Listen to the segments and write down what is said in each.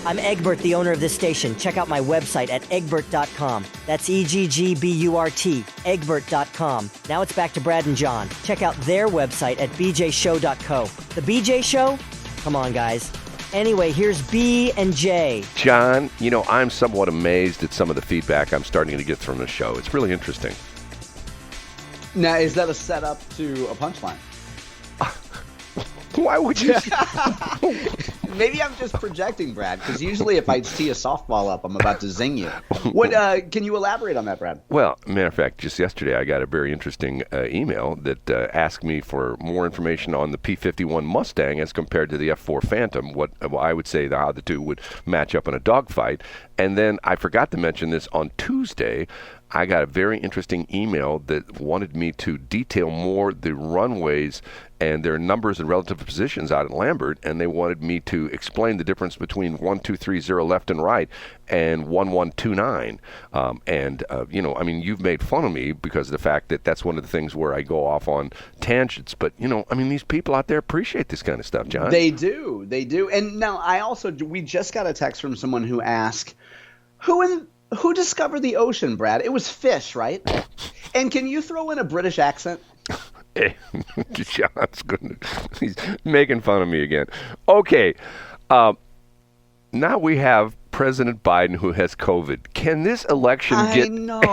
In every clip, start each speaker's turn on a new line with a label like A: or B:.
A: I'm Eggburt, the owner of this station. Check out my website at eggburt.com. That's EGGBURT, eggburt.com. Now it's back to Brad and John. Check out their website at bjshow.co. The BJ Show? Come on, guys. Anyway, here's B and J.
B: John, I'm somewhat amazed at some of the feedback I'm starting to get from the show. It's really interesting.
C: Now, is that a setup to a punchline?
B: Why would you?
C: Maybe I'm just projecting, Brad, because usually if I see a softball up, I'm about to zing you. What? Can you elaborate on that, Brad?
B: Well, matter of fact, just yesterday I got a very interesting email that asked me for more information on the P-51 Mustang as compared to the F-4 Phantom, what I would say how the two would match up in a dogfight. And then I forgot to mention this on Tuesday. I got a very interesting email that wanted me to detail more the runways and their numbers and relative positions out at Lambert, and they wanted me to explain the difference between 1230 left and right and 1129. You've made fun of me because of the fact that that's one of the things where I go off on tangents. But, these people out there appreciate this kind of stuff, John.
C: They do. And now we just got a text from someone who asked, who discovered the ocean, Brad? It was fish, right? And can you throw in a British accent?
B: John's good. He's making fun of me again. Okay. Now we have President Biden who has COVID. Can this election get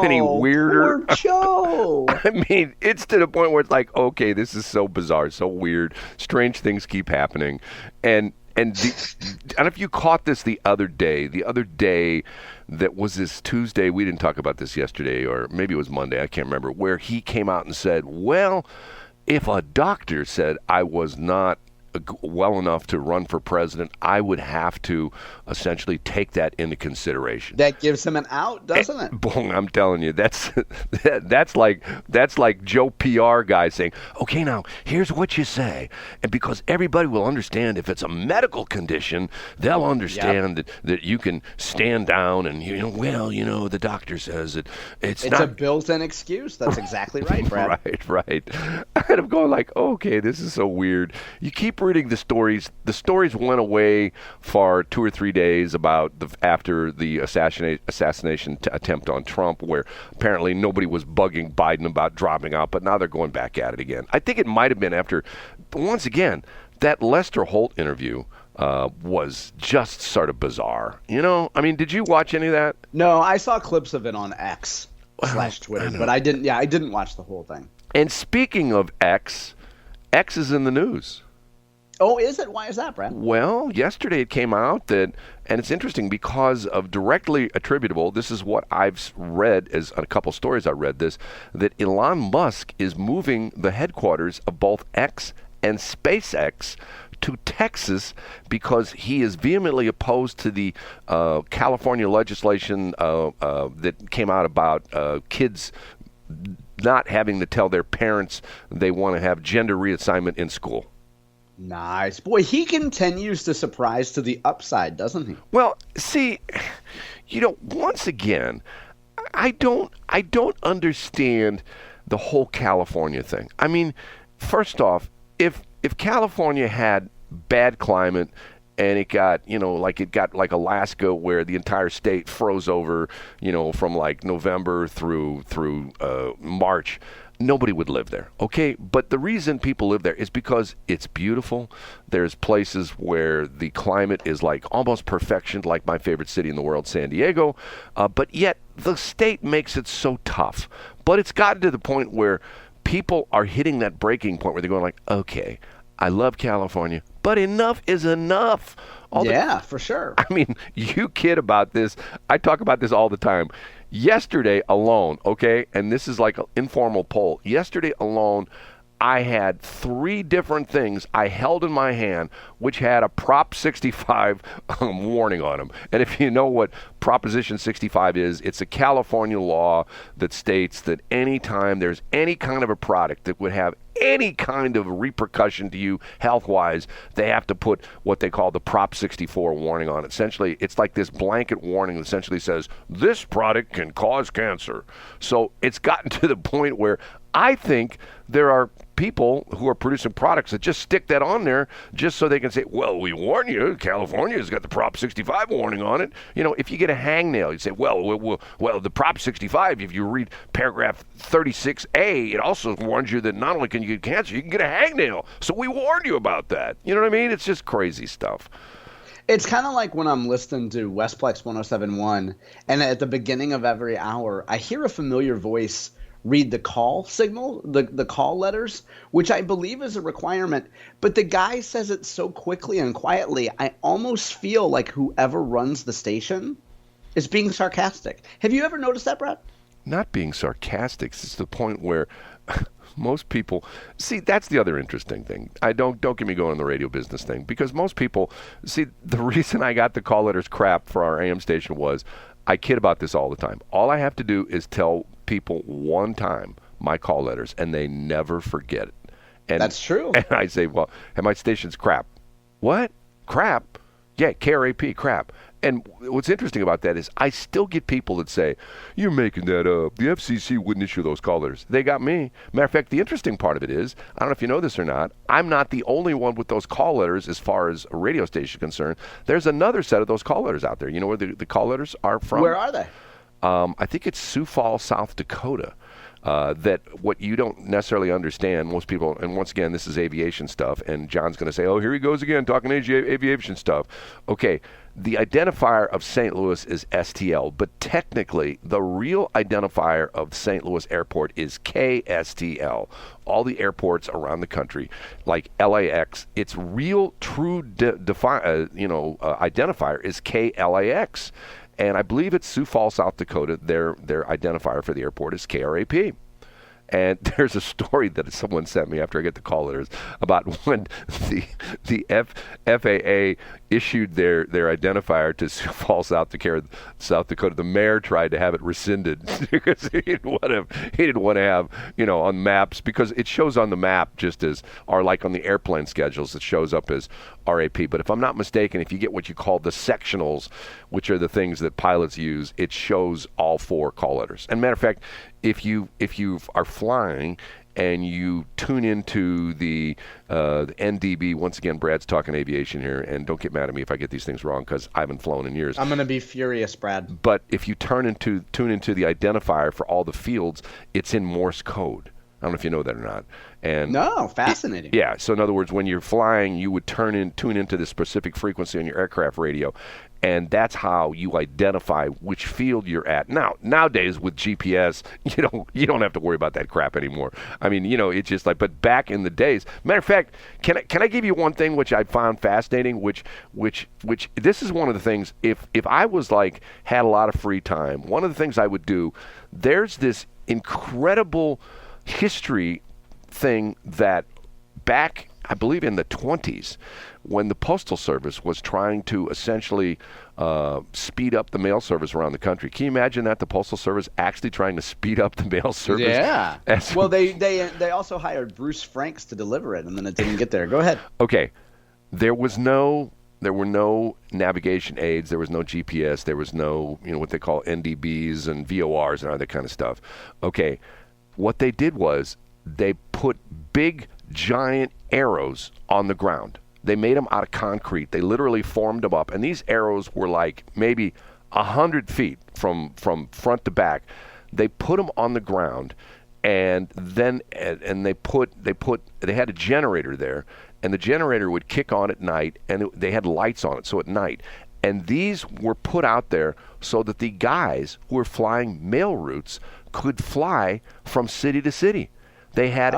B: any weirder?
C: Poor Joe.
B: I mean, it's to the point where it's like, okay, this is so bizarre, so weird. Strange things keep happening. And I don't know if you caught this the other day that was this Tuesday, we didn't talk about this yesterday, or maybe it was Monday, I can't remember, where he came out and said, well, if a doctor said I was not well enough to run for president, I would have to essentially take that into consideration.
C: That gives him an out, doesn't it?
B: Boom, I'm telling you, that's like Joe PR guy saying, okay, now here's what you say, and because everybody will understand if it's a medical condition, they'll understand that you can stand down and the doctor says that it's not
C: a built-in excuse. That's exactly right, Brad.
B: Right. And I'm going like, okay, this is so weird. You keep reading the stories. The stories went away for 2 or 3 days about after the assassination attempt on Trump, where apparently nobody was bugging Biden about dropping out, but now they're going back at it again. I think it might have been after, once again, that Lester Holt interview was just sort of bizarre. Did you watch any of that?
C: No, I saw clips of it on X / Twitter, but I didn't watch the whole thing.
B: And speaking of X is in the news.
C: Oh, is it? Why is that, Brad?
B: Well, yesterday it came out that, and it's interesting because of directly attributable, this is what I've read as a couple stories I read this, that Elon Musk is moving the headquarters of both X and SpaceX to Texas because he is vehemently opposed to the California legislation that came out about kids not having to tell their parents they want to have gender reassignment in school.
C: Nice. Boy, he continues to surprise to the upside, doesn't he?
B: Well, see, once again, I don't understand the whole California thing. I mean, first off, if California had bad climate and it got like Alaska where the entire state froze over, from like November through March, nobody would live there, okay? But the reason people live there is because it's beautiful. There's places where the climate is like almost perfection, like my favorite city in the world, San Diego. But yet the state makes it so tough. But it's gotten to the point where people are hitting that breaking point where they're going like, okay, I love California, but enough is enough.
C: For sure.
B: I mean, you kid about this. I talk about this all the time. Yesterday alone, okay, and this is like an informal poll. Yesterday alone, I had 3 different things I held in my hand which had a Prop 65 warning on them. And if you know what Proposition 65 is, it's a California law that states that anytime there's any kind of a product that would have any kind of repercussion to you health-wise, they have to put what they call the Prop 64 warning on it. Essentially, it's like this blanket warning that essentially says, this product can cause cancer. So it's gotten to the point where I think there are people who are producing products that just stick that on there just so they can say, well, we warn you, California's got the Prop 65 warning on it. If you get a hangnail, you say, well, the Prop 65, if you read paragraph 36A, it also warns you that not only can you get cancer, you can get a hangnail. So we warned you about that. You know what I mean? It's just crazy stuff.
C: It's kind of like when I'm listening to Westplex 107.1, and at the beginning of every hour, I hear a familiar voice read the call signal, the call letters, which I believe is a requirement. But the guy says it so quickly and quietly, I almost feel like whoever runs the station is being sarcastic. Have you ever noticed that, Brad?
B: Not being sarcastic. It's the point where most people see. That's the other interesting thing. Don't get me going on the radio business thing, because most people see the reason I got the call letters crap for our AM station was I kid about this all the time. All I have to do is tell people one time my call letters, and they never forget it. And
C: that's true.
B: And I say, well, hey, my station's crap. What? Crap? Yeah, KRAP, crap. And what's interesting about that is I still get people that say, you're making that up. The FCC wouldn't issue those call letters. They got me. Matter of fact, the interesting part of it is, I don't know if you know this or not, I'm not the only one with those call letters as far as a radio station is concerned. There's another set of those call letters out there. You know where the call letters are from?
C: Where are they?
B: I think it's Sioux Falls, South Dakota. That what you don't necessarily understand, most people, and once again, this is aviation stuff, and John's going to say, oh, here he goes again, talking aviation stuff. Okay, the identifier of St. Louis is STL, but technically, the real identifier of St. Louis Airport is KSTL. All the airports around the country, like LAX, its real, true identifier is KLAX. And I believe it's Sioux Falls, South Dakota. Their identifier for the airport is KRAP. And there's a story that someone sent me after I get the call letters about when the FAA issued their identifier to Sioux Falls, South Dakota. The mayor tried to have it rescinded because he didn't want to have on maps, because it shows on the map just as, or like on the airplane schedules, it shows up as RAP. But if I'm not mistaken, if you get what you call the sectionals, which are the things that pilots use, it shows all four call letters. And matter of fact, if you are flying and you tune into the NDB, once again, Brad's talking aviation here, and don't get mad at me if I get these things wrong, because I haven't flown in years.
C: I'm going to be furious, Brad.
B: But if you tune into the identifier for all the fields, it's in Morse code. I don't know if you know that or not. And
C: no, fascinating.
B: Yeah. So in other words, when you're flying, you would tune into the specific frequency on your aircraft radio, and that's how you identify which field you're at. Now, nowadays with GPS, you don't have to worry about that crap anymore. I mean, it's just like. But back in the days, matter of fact, can I give you one thing which I found fascinating? Which this is one of the things. If I was had a lot of free time, one of the things I would do. There's this incredible history thing that back, I believe, in the 20s, when the Postal Service was trying to essentially speed up the mail service around the country. Can you imagine that, the Postal Service actually trying to speed up the mail service?
C: Yeah. Well, they also hired Bruce Franks to deliver it, and then it didn't get there. Go ahead.
B: Okay. There were no navigation aids. There was no GPS. There was no, what they call NDBs and VORs and all that kind of stuff. Okay. What they did was they put big, giant arrows on the ground. They made them out of concrete. They literally formed them up. And these arrows were maybe 100 feet from front to back. They put them on the ground, and then they had a generator there, and the generator would kick on at night, and they had lights on it, so at night. And these were put out there so that the guys who were flying mail routes could fly from city to city. They had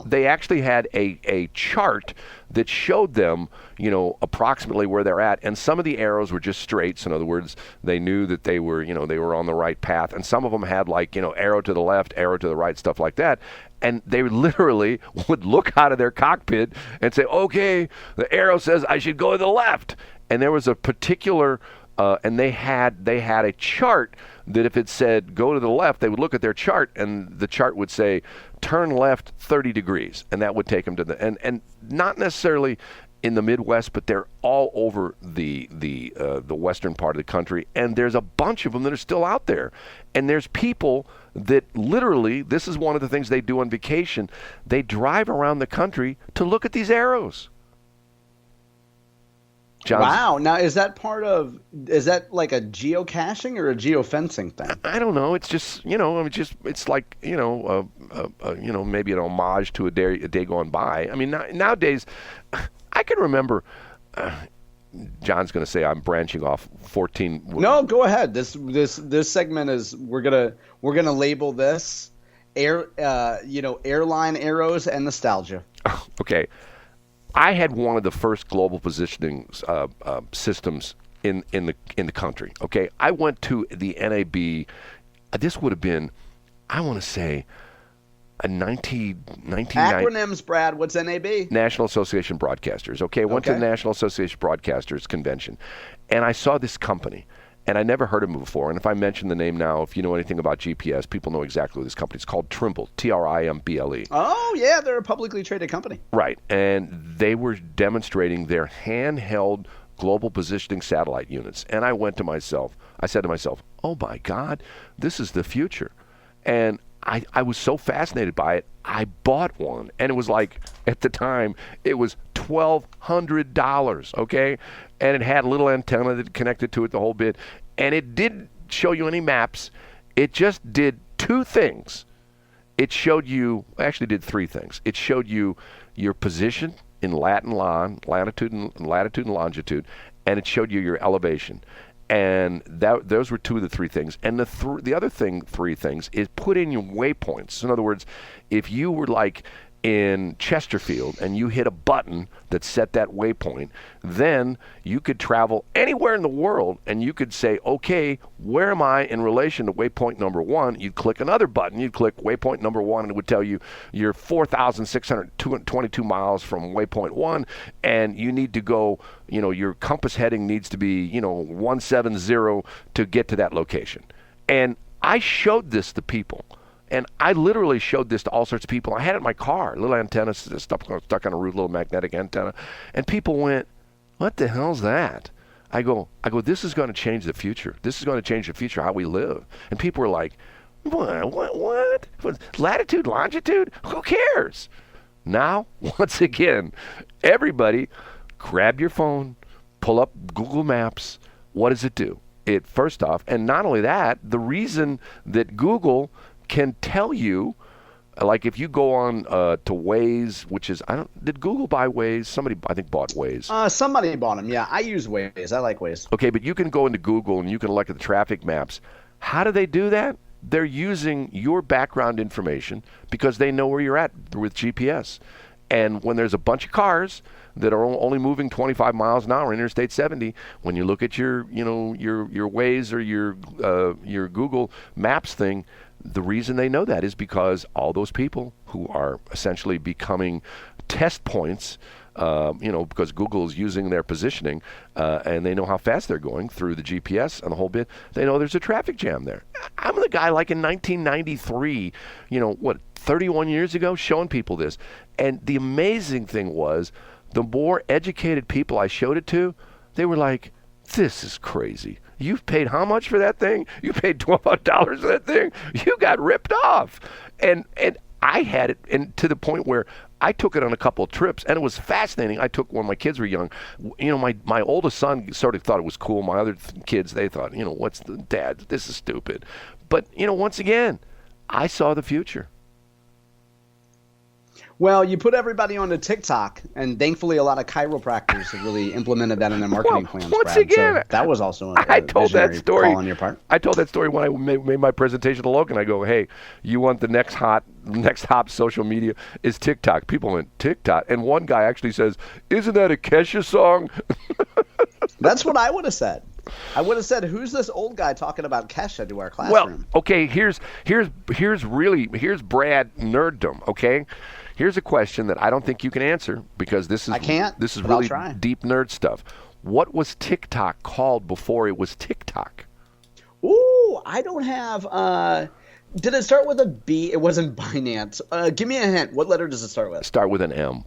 B: They actually had a chart that showed them, approximately where they're at. And some of the arrows were just straights. In other words, they knew that they were on the right path. And some of them had arrow to the left, arrow to the right, stuff like that. And they literally would look out of their cockpit and say, okay, the arrow says I should go to the left. And there was a particular, and they had a chart that if it said go to the left, they would look at their chart, and the chart would say turn left 30 degrees, and that would take them to the and not necessarily in the Midwest, but they're all over the western part of the country, and there's a bunch of them that are still out there, and there's people that literally, this is one of the things they do on vacation. They drive around the country to look at these arrows.
C: Wow. Now, is that like a geocaching or a geofencing thing?
B: I don't know. It's just, it's like, maybe an homage to a day gone by. I mean, nowadays, I can remember, John's going to say I'm branching off 14.
C: No, go ahead. This segment is, we're gonna label this airline arrows and nostalgia.
B: Okay. I had one of the first global positioning systems in the country. Okay, I went to the NAB. This would have been, I want to say, a 1990.
C: Acronyms, Brad. What's NAB?
B: National Association Broadcasters. Okay, went to the National Association Broadcasters convention, and I saw this company. And I never heard of them before. And if I mention the name now, if you know anything about GPS, people know exactly what this company is. It's called Trimble, Trimble.
C: Oh, yeah, they're a publicly traded company.
B: Right. And they were demonstrating their handheld global positioning satellite units. And I said to myself, oh, my God, this is the future. And I was so fascinated by it, I bought one. And it was like, at the time, it was $1,200, okay? And it had a little antenna that connected to it the whole bit. And it didn't show you any maps. It just did two things. It showed you, actually did three things. It showed you your position in latitude and longitude, and it showed you your elevation. And those were two of the three things. And the other three things, is put in your waypoints. In other words, if you were like in Chesterfield and you hit a button that set that waypoint, then you could travel anywhere in the world and you could say, okay, where am I in relation to waypoint number one? You'd click another button, you'd click waypoint number one, and it would tell you you're 4,622 miles from waypoint one, and you need to go, your compass heading needs to be, 170 to get to that location. And I showed this to people. And I literally showed this to all sorts of people. I had it in my car, little antenna stuff stuck on a roof, little magnetic antenna. And people went, what the hell's that? I go, this is going to change the future. This is going to change the future, how we live. And people were like, what? Latitude, longitude? Who cares? Now, once again, everybody grab your phone, pull up Google Maps. What does it do? It, first off, and not only that, the reason that Google can tell you, like if you go on to Waze, which is, did Google buy Waze? Somebody, I think, bought Waze.
C: Somebody bought them, yeah. I use Waze. I like Waze.
B: Okay, but you can go into Google and you can look at the traffic maps. How do they do that? They're using your background information because they know where you're at with GPS. And when there's a bunch of cars that are only moving 25 miles an hour in Interstate 70, when you look at your Waze or your Google Maps thing, the reason they know that is because all those people who are essentially becoming test points, because Google is using their positioning, and they know how fast they're going through the GPS and the whole bit, they know there's a traffic jam there. I'm the guy like in 1993, 31 years ago, showing people this. And the amazing thing was, the more educated people I showed it to, they were like, this is crazy. You've paid how much for that thing? You paid $12 for that thing? You got ripped off. And I had it, and to the point where I took it on a couple of trips, and it was fascinating. I took when my kids were young. My oldest son sort of thought it was cool. My other kids, they thought, what's the dad? This is stupid. But, once again, I saw the future.
C: Well, you put everybody onto TikTok, and thankfully a lot of chiropractors have really implemented that in their marketing plans.
B: Once
C: Brad.
B: again,
C: so that was also
B: I told that story
C: call on your part.
B: I told that story when I made my presentation to Logan. I go, hey, you want the next hot social media is TikTok. People went, TikTok? And one guy actually says, isn't that a Kesha song?
C: That's what I would have said. I would have said, who's this old guy talking about Kesha to our classroom?
B: Well, okay, here's Brad nerddom, okay? Here's a question that I don't think you can answer because this is really deep nerd stuff. What was TikTok called before it was TikTok?
C: Ooh, I don't have. Did it start with a B? It wasn't Binance. Give me a hint. What letter does it start with?
B: Start with an M.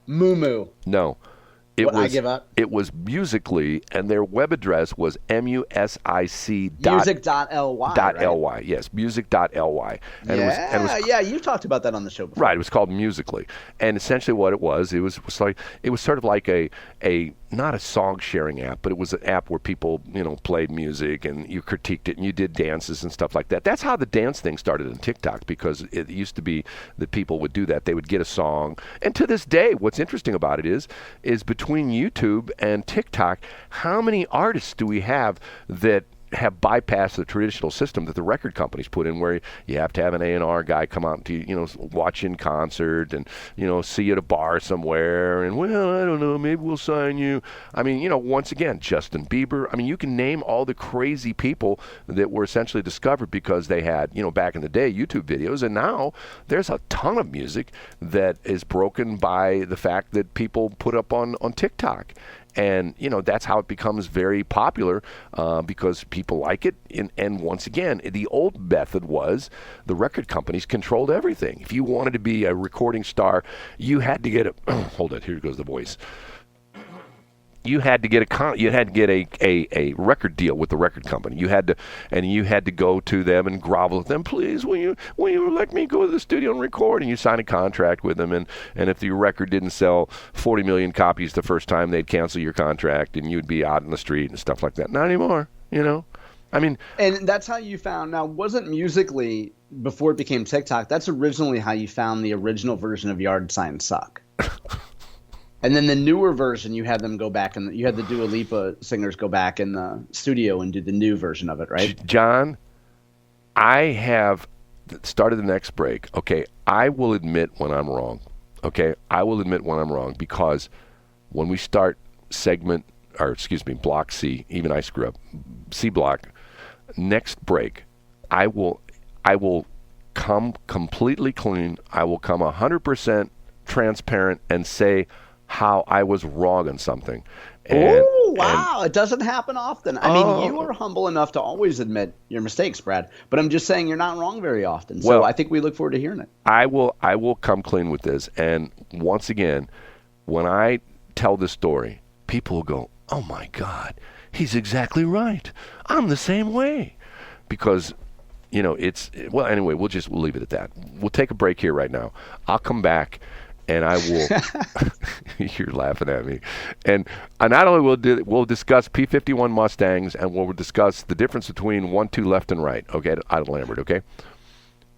C: Moo.
B: No.
C: I Give Up?
B: It was Musical.ly, and their web address was music.
C: Music.ly.
B: .ly, yes, music.ly. And
C: yeah, you've talked about that on the show before.
B: Right, it was called Musical.ly. And essentially what it was sort of like a not a song sharing app, but it was an app where people, played music and you critiqued it and you did dances and stuff like that. That's how the dance thing started in TikTok, because it used to be that people would do that. They would get a song. And to this day, what's interesting about it is between YouTube and TikTok, how many artists do we have that have bypassed the traditional system that the record companies put in, where you have to have an A&R guy come out to watch you in concert and see you at a bar somewhere, and well, I don't know, maybe we'll sign you. I mean, once again, Justin Bieber. I mean, you can name all the crazy people that were essentially discovered because they had back in the day YouTube videos, and now there's a ton of music that is broken by the fact that people put up on TikTok. And, that's how it becomes very popular, because people like it. And once again, the old method was the record companies controlled everything. If you wanted to be a recording star, you had to get hold on, here goes the voice. You had to get a record deal with the record company. You had to go to them and grovel with them. Please, will you let me go to the studio and record? And you sign a contract with them. And if your record didn't sell 40 million copies the first time, they'd cancel your contract, and you'd be out in the street and stuff like that. Not anymore, I mean,
C: and that's how you found. Now, wasn't Musical.ly, before it became TikTok, that's originally how you found the original version of Yard Signs Suck. And then the newer version, you had them go back, and you had the Dua Lipa singers go back in the studio and do the new version of it, right?
B: John, I have started the next break. Okay, I will admit when I'm wrong. Okay, I will admit when I'm wrong, because when we start block C, even I screw up, C block, next break, I will come completely clean. I will come 100% transparent and say how I was wrong on something.
C: Oh, wow. It doesn't happen often. I mean, you are humble enough to always admit your mistakes, Brad, but I'm just saying you're not wrong very often. So I think we look forward to hearing it.
B: I will come clean with this. And once again, when I tell this story, people will go, oh my God, he's exactly right. I'm the same way. Because anyway, we'll leave it at that. We'll take a break here right now. I'll come back. And I will. You're laughing at me. And not only we'll discuss P-51 Mustangs, and we'll discuss the difference between 1-2 left and right. Okay, out of Lambert. Okay.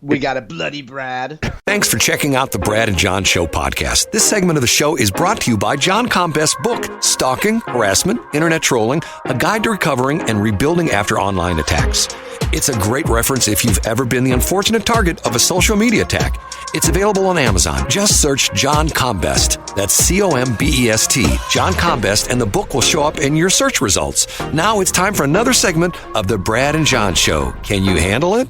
C: We got a bloody Brad.
D: Thanks for checking out the Brad and John Show podcast. This segment of the show is brought to you by John Combest's book, Stalking, Harassment, Internet Trolling, A Guide to Recovering and Rebuilding After Online Attacks. It's a great reference if you've ever been the unfortunate target of a social media attack. It's available on Amazon. Just search John Combest. That's C-O-M-B-E-S-T, John Combest, and the book will show up in your search results. Now it's time for another segment of the Brad and John Show. Can you handle it?